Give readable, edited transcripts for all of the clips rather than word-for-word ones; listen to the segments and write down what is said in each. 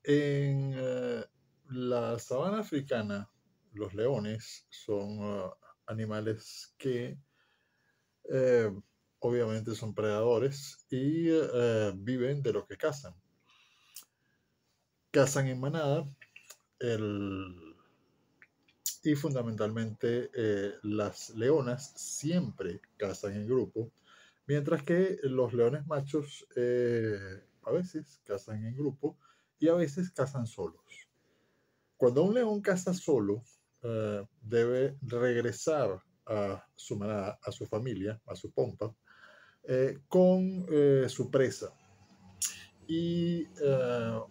En la sabana africana, los leones son animales que eh, obviamente son predadores y viven de lo que cazan. Cazan en manada el- y fundamentalmente las leonas siempre cazan en grupo, mientras que los leones machos a veces cazan en grupo y a veces cazan solos. Cuando un león caza solo, debe regresar a su manada, a su familia, a su pompa, con su presa. Y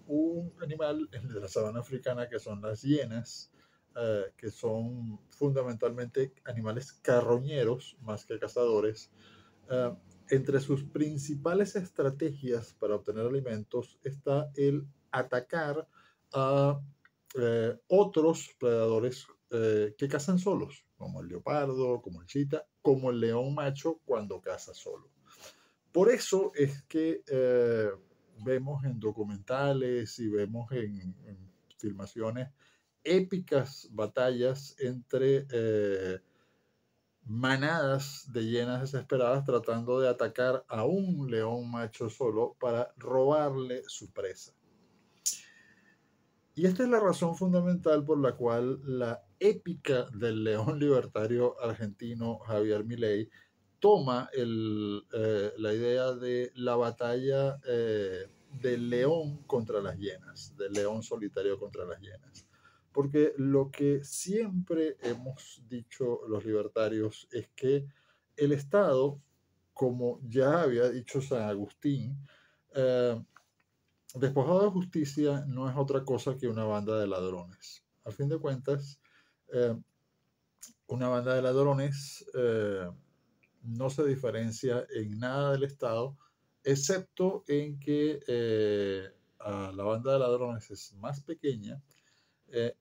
un animal de la sabana africana que son las hienas, que son fundamentalmente animales carroñeros más que cazadores. eh, Entre sus principales estrategias para obtener alimentos está el atacar a otros predadores que cazan solos, como el leopardo, como el chita, como el león macho cuando caza solo. Por eso es que vemos en documentales y vemos en filmaciones épicas batallas entre manadas de hienas desesperadas tratando de atacar a un león macho solo para robarle su presa. Y esta es la razón fundamental por la cual la épica del león libertario argentino Javier Milei toma la idea de la batalla del león contra las hienas, del león solitario contra las hienas. Porque lo que siempre hemos dicho los libertarios es que el Estado, como ya había dicho San Agustín, eh, despojado de justicia no es otra cosa que una banda de ladrones. A fin de cuentas, eh, una banda de ladrones no se diferencia en nada del Estado, excepto en que la banda de ladrones es más pequeña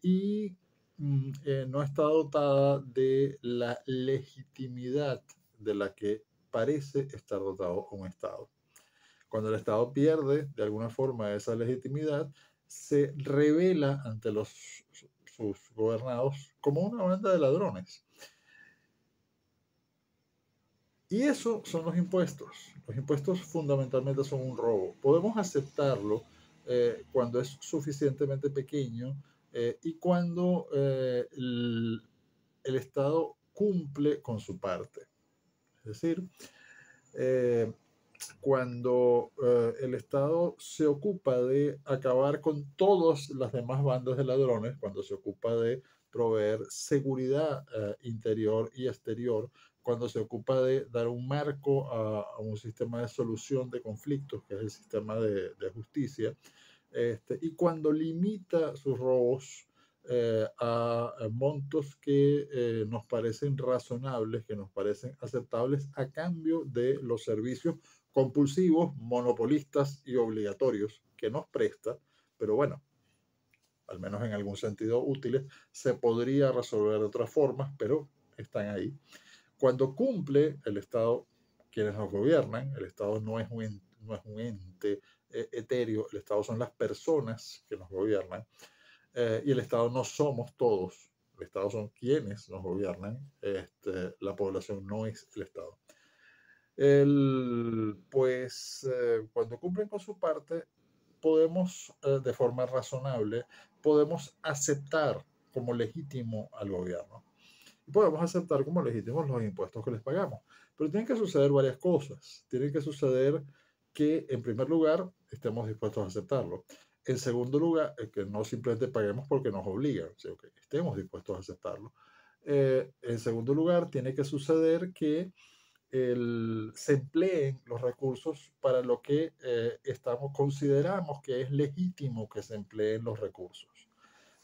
y no está dotada de la legitimidad de la que parece estar dotado un Estado. Cuando el Estado pierde de alguna forma esa legitimidad, se revela ante sus gobernados como una banda de ladrones. Y eso son los impuestos. Los impuestos fundamentalmente son un robo. Podemos aceptarlo cuando es suficientemente pequeño y cuando el Estado cumple con su parte. Es decir, eh, cuando el Estado se ocupa de acabar con todas las demás bandas de ladrones, cuando se ocupa de proveer seguridad interior y exterior, cuando se ocupa de dar un marco a un sistema de solución de conflictos, que es el sistema de justicia, y cuando limita sus robos a montos que nos parecen razonables, que nos parecen aceptables a cambio de los servicios compulsivos, monopolistas y obligatorios que nos presta, pero bueno, al menos en algún sentido útiles, se podría resolver de otras formas, pero están ahí. Cuando cumple el Estado, quienes nos gobiernan, el Estado no es un ente etéreo, el Estado son las personas que nos gobiernan, y el Estado no somos todos, el Estado son quienes nos gobiernan, la población no es el Estado. Pues cuando cumplen con su parte, podemos, de forma razonable, podemos aceptar como legítimo al gobierno. Y podemos aceptar como legítimos los impuestos que les pagamos. Pero tienen que suceder varias cosas. Tiene que suceder que, en primer lugar, estemos dispuestos a aceptarlo. En segundo lugar, que no simplemente paguemos porque nos obligan, sino que estemos dispuestos a aceptarlo. En segundo lugar, tiene que suceder que se empleen los recursos para lo que consideramos que es legítimo que se empleen los recursos.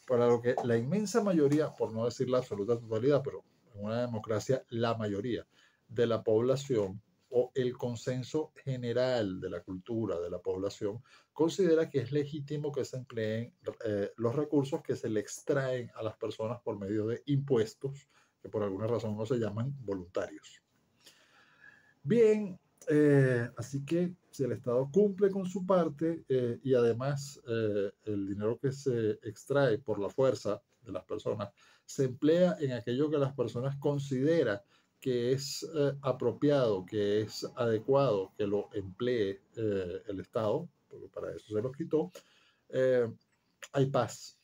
Para lo que la inmensa mayoría, por no decir la absoluta totalidad, pero en una democracia la mayoría de la población o el consenso general de la cultura de la población considera que es legítimo que se empleen los recursos que se le extraen a las personas por medio de impuestos, que por alguna razón no se llaman voluntarios. Bien, Así que si el Estado cumple con su parte y además el dinero que se extrae por la fuerza de las personas se emplea en aquello que las personas consideran que es apropiado, que es adecuado que lo emplee el Estado, porque para eso se los quitó, eh, hay paz.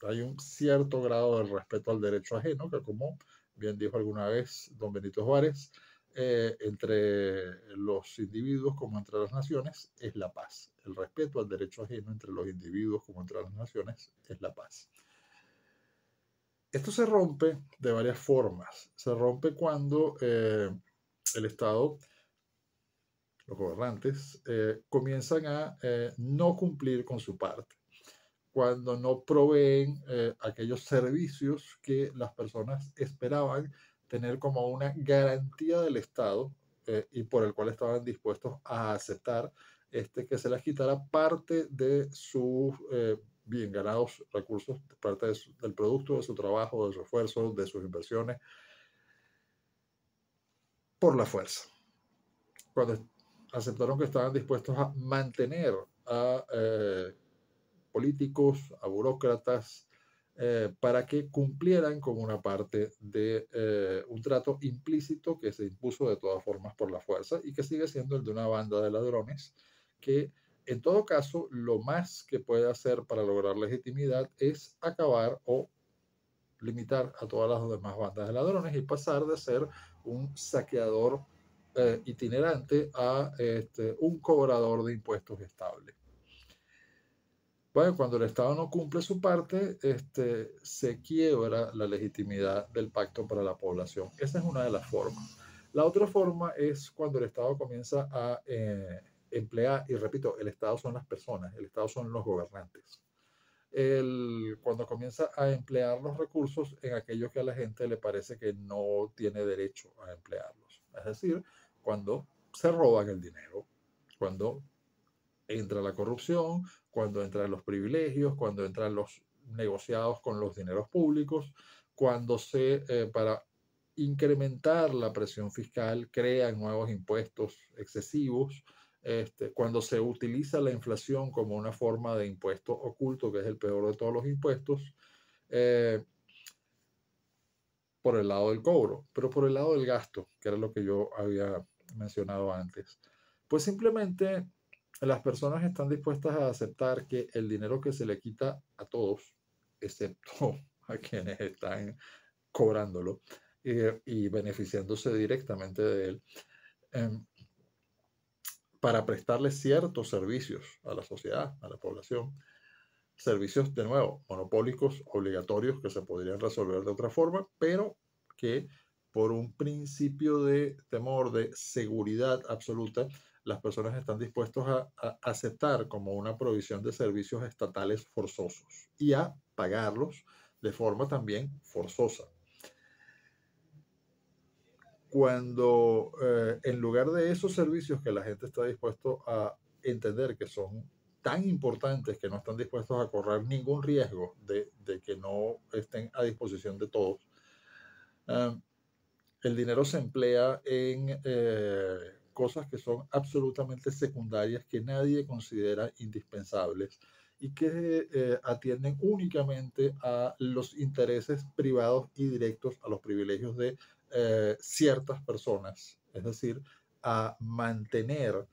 Hay un cierto grado de respeto al derecho ajeno, que como bien dijo alguna vez don Benito Juárez, entre los individuos como entre las naciones es la paz. El respeto al derecho ajeno entre los individuos como entre las naciones es la paz. Esto se rompe de varias formas. Se rompe cuando el Estado, los gobernantes, comienzan a no cumplir con su parte, cuando no proveen aquellos servicios que las personas esperaban tener como una garantía del Estado y por el cual estaban dispuestos a aceptar que se les quitara parte de sus bien ganados recursos, parte del producto de su trabajo, de su esfuerzo, de sus inversiones, por la fuerza. Cuando aceptaron que estaban dispuestos a mantener a políticos, a burócratas, para que cumplieran con una parte de un trato implícito que se impuso de todas formas por la fuerza y que sigue siendo el de una banda de ladrones que en todo caso lo más que puede hacer para lograr legitimidad es acabar o limitar a todas las demás bandas de ladrones y pasar de ser un saqueador itinerante a un cobrador de impuestos estable. Bueno, cuando el Estado no cumple su parte, se quiebra la legitimidad del pacto para la población. Esa es una de las formas. La otra forma es cuando el Estado comienza a emplear, y repito, el Estado son las personas, el Estado son los gobernantes. Cuando comienza a emplear los recursos en aquello que a la gente le parece que no tiene derecho a emplearlos. Es decir, cuando se roban el dinero, cuando entra la corrupción, cuando entran los privilegios, cuando entran los negociados con los dineros públicos, cuando para incrementar la presión fiscal, crean nuevos impuestos excesivos, cuando se utiliza la inflación como una forma de impuesto oculto, que es el peor de todos los impuestos, eh, por el lado del cobro, pero por el lado del gasto, que era lo que yo había mencionado antes. Pues simplemente las personas están dispuestas a aceptar que el dinero que se le quita a todos, excepto a quienes están cobrándolo y beneficiándose directamente de él, para prestarle ciertos servicios a la sociedad, a la población, servicios de nuevo monopólicos, obligatorios, que se podrían resolver de otra forma, pero que por un principio de temor, de seguridad absoluta, las personas están dispuestas a aceptar como una provisión de servicios estatales forzosos y a pagarlos de forma también forzosa. Cuando en lugar de esos servicios que la gente está dispuesto a entender que son tan importantes que no están dispuestos a correr ningún riesgo de que no estén a disposición de todos, el dinero se emplea en cosas que son absolutamente secundarias, que nadie considera indispensables y que atienden únicamente a los intereses privados y directos, a los privilegios de ciertas personas, es decir, a mantener,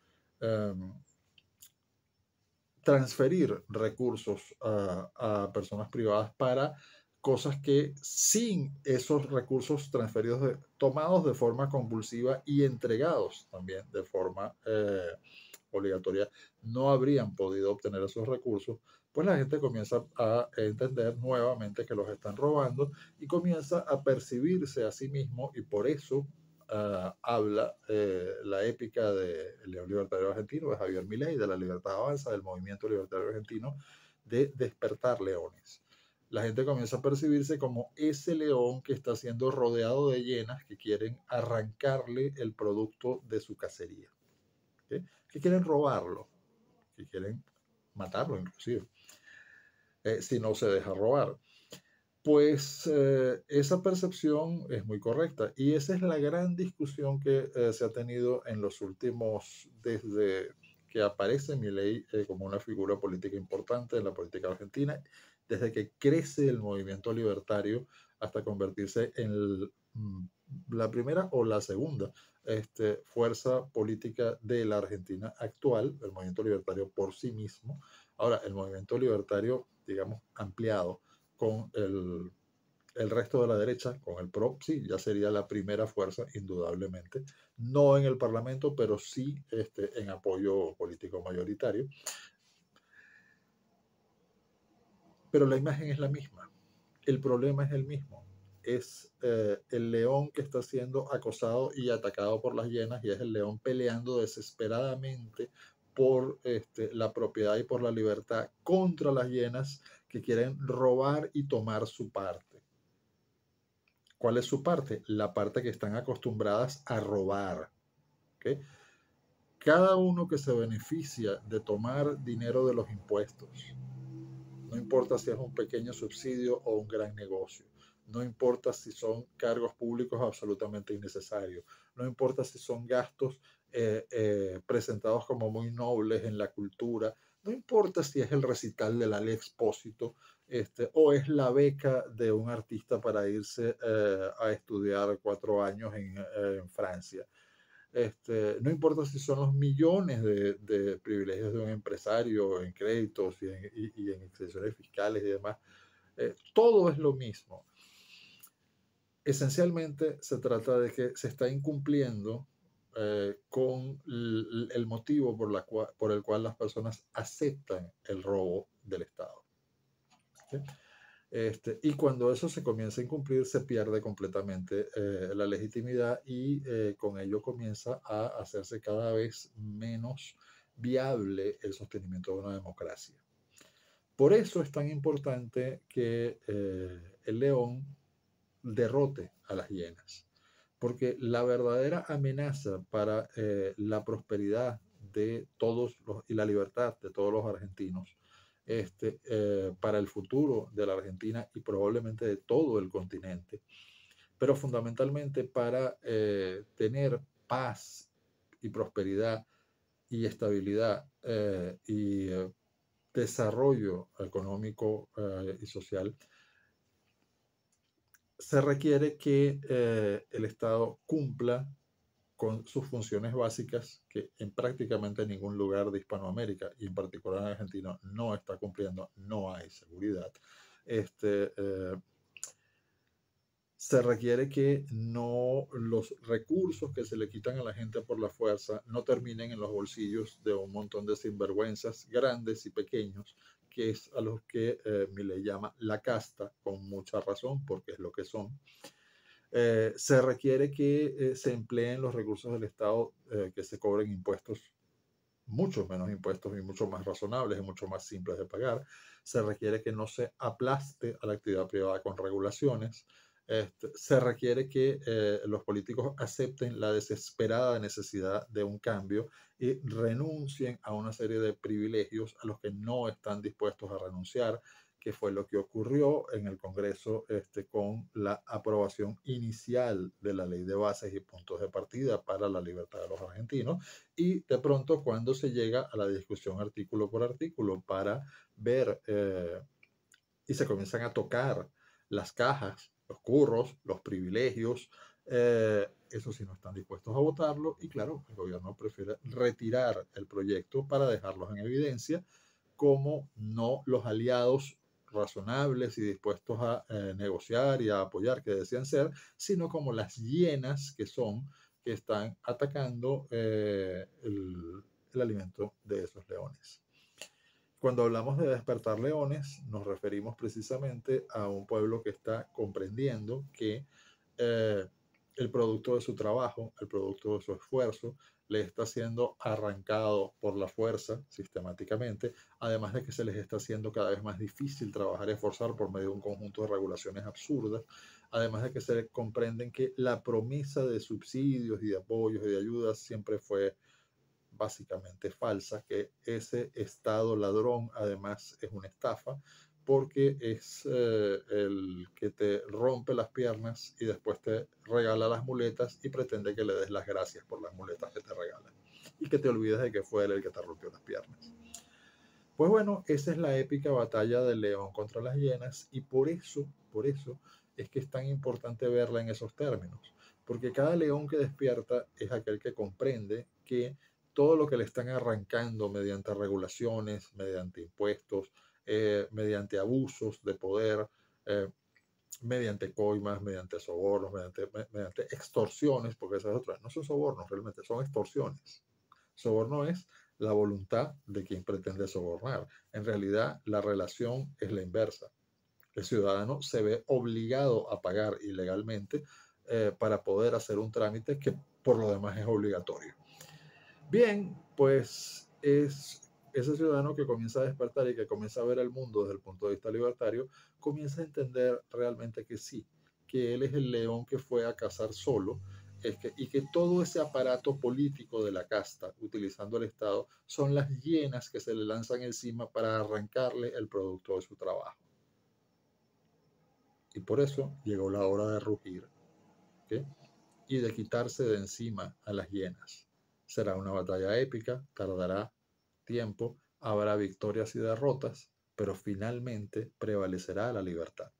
transferir recursos a personas privadas para cosas que sin esos recursos transferidos, tomados de forma convulsiva y entregados también de forma obligatoria, no habrían podido obtener esos recursos, pues la gente comienza a entender nuevamente que los están robando y comienza a percibirse a sí mismo, y por eso habla la épica del León Libertario Argentino, de Javier Milei, de la Libertad Avanza, del Movimiento Libertario Argentino, de despertar leones. La gente comienza a percibirse como ese león que está siendo rodeado de hienas que quieren arrancarle el producto de su cacería, ¿okay? Que quieren robarlo, que quieren matarlo inclusive, si no se deja robar. Pues esa percepción es muy correcta y esa es la gran discusión que se ha tenido en los últimos, desde que aparece Milei como una figura política importante en la política argentina, desde que crece el movimiento libertario hasta convertirse en la primera o la segunda fuerza política de la Argentina actual, el movimiento libertario por sí mismo. Ahora, el movimiento libertario, digamos, ampliado con el resto de la derecha, con el PRO, sí, ya sería la primera fuerza, indudablemente. No en el Parlamento, pero sí en apoyo político mayoritario. Pero la imagen es la misma. El problema es el mismo. Es el león que está siendo acosado y atacado por las hienas, y es el león peleando desesperadamente por la propiedad y por la libertad contra las hienas que quieren robar y tomar su parte. ¿Cuál es su parte? La parte que están acostumbradas a robar. ¿Okay? Cada uno que se beneficia de tomar dinero de los impuestos, no importa si es un pequeño subsidio o un gran negocio, no importa si son cargos públicos absolutamente innecesarios, no importa si son gastos presentados como muy nobles en la cultura, no importa si es el recital del Ale Expósito o es la beca de un artista para irse a estudiar 4 años en Francia. No importa si son los millones de privilegios de un empresario en créditos y en exenciones fiscales y demás, todo es lo mismo. Esencialmente se trata de que se está incumpliendo con el motivo por el cual las personas aceptan el robo del Estado. ¿Sí? Y cuando eso se comienza a incumplir, se pierde completamente la legitimidad y con ello comienza a hacerse cada vez menos viable el sostenimiento de una democracia. Por eso es tan importante que el león derrote a las hienas, porque la verdadera amenaza para la prosperidad de todos y la libertad de todos los argentinos, para el futuro de la Argentina y probablemente de todo el continente, pero fundamentalmente para tener paz y prosperidad y estabilidad y desarrollo económico y social, se requiere que el Estado cumpla con sus funciones básicas que en prácticamente ningún lugar de Hispanoamérica y en particular en Argentina no está cumpliendo, no hay seguridad. Se requiere que no los recursos que se le quitan a la gente por la fuerza no terminen en los bolsillos de un montón de sinvergüenzas grandes y pequeños, que es a los que Milei llama la casta, con mucha razón, porque es lo que son. Se requiere que se empleen los recursos del Estado, que se cobren impuestos, mucho menos impuestos y mucho más razonables y mucho más simples de pagar. Se requiere que no se aplaste a la actividad privada con regulaciones. Se requiere que los políticos acepten la desesperada necesidad de un cambio y renuncien a una serie de privilegios a los que no están dispuestos a renunciar, que fue lo que ocurrió en el Congreso con la aprobación inicial de la Ley de Bases y Puntos de Partida para la Libertad de los Argentinos, y de pronto cuando se llega a la discusión artículo por artículo para ver y se comienzan a tocar las cajas, los curros, los privilegios, eso sí no están dispuestos a votarlo y claro, el gobierno prefiere retirar el proyecto para dejarlos en evidencia como no los aliados razonables y dispuestos a negociar y a apoyar que decían ser, sino como las hienas que son, que están atacando el alimento de esos leones. Cuando hablamos de despertar leones, nos referimos precisamente a un pueblo que está comprendiendo que eh, el producto de su trabajo, el producto de su esfuerzo, le está siendo arrancado por la fuerza sistemáticamente, además de que se les está haciendo cada vez más difícil trabajar y esforzar por medio de un conjunto de regulaciones absurdas, además de que se comprenden que la promesa de subsidios y de apoyos y de ayudas siempre fue básicamente falsa, que ese Estado ladrón además es una estafa, porque es el que te rompe las piernas y después te regala las muletas y pretende que le des las gracias por las muletas que te regalan y que te olvides de que fue él el que te rompió las piernas. Pues bueno, esa es la épica batalla del león contra las hienas y por eso es que es tan importante verla en esos términos, porque cada león que despierta es aquel que comprende que todo lo que le están arrancando mediante regulaciones, mediante impuestos, mediante abusos de poder, eh, mediante coimas, mediante sobornos, mediante extorsiones, porque esas otras no son sobornos realmente, son extorsiones. Soborno es la voluntad de quien pretende sobornar. En realidad, la relación es la inversa. El ciudadano se ve obligado a pagar ilegalmente para poder hacer un trámite que por lo demás es obligatorio. Bien, pues es ese ciudadano que comienza a despertar y que comienza a ver el mundo desde el punto de vista libertario, comienza a entender realmente que sí, que él es el león que fue a cazar solo, y que todo ese aparato político de la casta, utilizando el Estado, son las hienas que se le lanzan encima para arrancarle el producto de su trabajo. Y por eso llegó la hora de rugir, ¿okay? Y de quitarse de encima a las hienas. Será una batalla épica, tardará tiempo, habrá victorias y derrotas, pero finalmente prevalecerá la libertad.